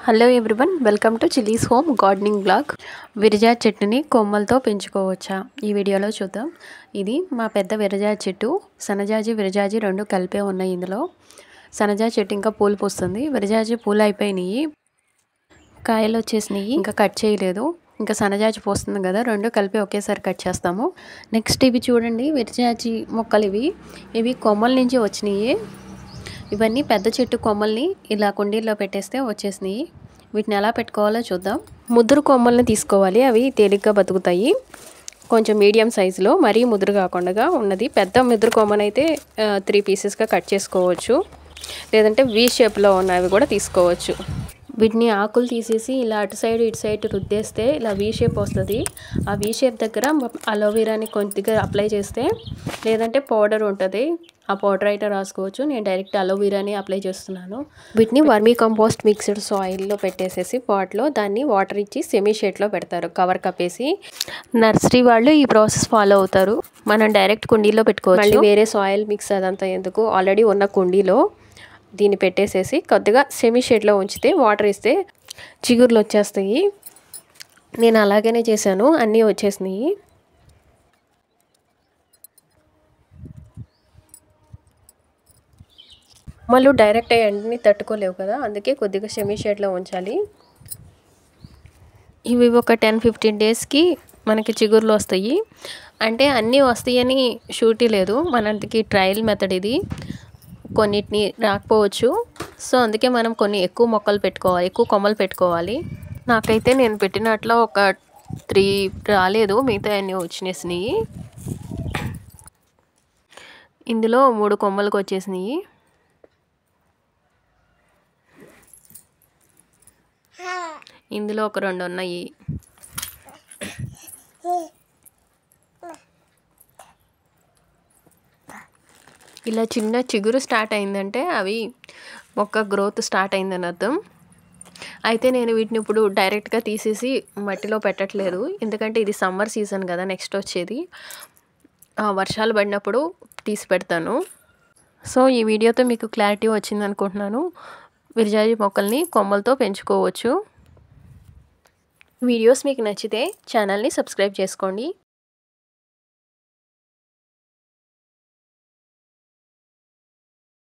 Hello everyone, welcome to chillies home gardening blog. విరజాజి చెట్టుని కొమ్మలతో పెంచుకోవచ్చా ఈ వీడియోలో చూద్దాం. ఇది మా పెద్ద విరజాజి చెట్టు. సన్నజాజి విరజాజి రెండు కలిపే ఉన్నాయి. ఇందులో సన్నజాజి చెట్టు ఇంకా పూలు పూస్తుంది. విరజాజి పూలు అయిపోయినాయి, కాయలు వచ్చేసినాయి, ఇంకా కట్ చేయలేదు. ఇంకా సన్నజాజి పోస్తుంది కదా, రెండు కలిపి ఒకేసారి కట్ చేస్తాము. నెక్స్ట్ ఇవి చూడండి, విరజాజి మొక్కలు. ఇవి కొమ్మల నుంచి వచ్చినాయి. ఇవన్నీ పెద్ద చెట్టు కొమ్మల్ని ఇలా కుండీల్లో పెట్టేస్తే వచ్చేసినాయి. వీటిని ఎలా పెట్టుకోవాలో చూద్దాం. ముదురు కొమ్మల్ని తీసుకోవాలి, అవి తేలిగ్గా బతుకుతాయి. కొంచెం మీడియం సైజులో, మరీ ముదురు కాకుండా ఉన్నది. పెద్ద ముదురు కొమ్మనైతే 3 పీసెస్గా కట్ చేసుకోవచ్చు, లేదంటే వీ షేప్లో ఉన్నవి కూడా తీసుకోవచ్చు. వీటిని ఆకులు తీసేసి ఇలా అటు సైడ్ ఇటు సైడ్ రుద్దేస్తే ఇలా వీ షేప్ వస్తుంది. ఆ వీ షేప్ దగ్గర అలోవెరాని కొద్దిగా అప్లై చేస్తే, లేదంటే పౌడర్ ఉంటుంది, ఆ పౌడర్ అయితే రాసుకోవచ్చు. నేను డైరెక్ట్ అలోవెరాని అప్లై చేస్తున్నాను. వీటిని వర్మీ కంపోస్ట్ మిక్స్డ్ సాయిల్లో పెట్టేసేసి పాట్లో దాన్ని వాటర్ ఇచ్చి సెమీ షేడ్లో పెడతారు, కవర్ కప్పేసి. నర్సరీ వాళ్ళు ఈ ప్రాసెస్ ఫాలో అవుతారు. మనం డైరెక్ట్ కుండీలో పెట్టుకోవచ్చు. మళ్ళీ వేరే సాయిల్ మిక్స్ అదంతా ఎందుకు, ఆల్రెడీ ఉన్న కుండీలో దీన్ని పెట్టేసేసి కొద్దిగా సెమీ షేడ్లో ఉంచితే వాటర్ ఇస్తే చిగుర్లు వచ్చేస్తాయి. నేను అలాగనే చేశాను, అన్నీ వచ్చేసినాయి. మళ్ళీ డైరెక్ట్ ఎండని తట్టుకోలేవు కదా, అందుకే కొద్దిగా సెమీ షేడ్లో ఉంచాలి. ఇవి ఒక 10-15 డేస్కి మనకి చిగుర్లు వస్తాయి. అంటే అన్నీ వస్తాయని షూరిటీ లేదు, మనకి ట్రయల్ మెథడ్ ఇది. కొన్నిటిని రాకపోవచ్చు, సో అందుకే మనం కొన్ని ఎక్కువ మొక్కలు పెట్టుకోవాలి, ఎక్కువ కొమ్మలు పెట్టుకోవాలి. నాకైతే నేను పెట్టినట్లో ఒక 3 రాలేదు, మిగతా అన్నీ వచ్చినాయి. ఇందులో 3 కొమ్మలకు వచ్చేసినాయి. ఇందులో ఒక 2 ఉన్నాయి. ఇలా చిన్న చిగురు స్టార్ట్ అయిందంటే అవి మొక్క గ్రోత్ స్టార్ట్ అయిందని అర్థం. అయితే నేను వీటిని ఇప్పుడు డైరెక్ట్గా తీసేసి మట్టిలో పెట్టట్లేదు, ఎందుకంటే ఇది సమ్మర్ సీజన్ కదా, నెక్స్ట్ వచ్చేది వర్షాలు పడినప్పుడు తీసి పెడతాను. సో ఈ వీడియోతో మీకు క్లారిటీ వచ్చింది అనుకుంటున్నాను. విరజాజి మొక్కల్ని కొమ్మలతో పెంచుకోవచ్చు. వీడియోస్ మీకు నచ్చితే ఛానల్ని సబ్స్క్రైబ్ చేసుకోండి.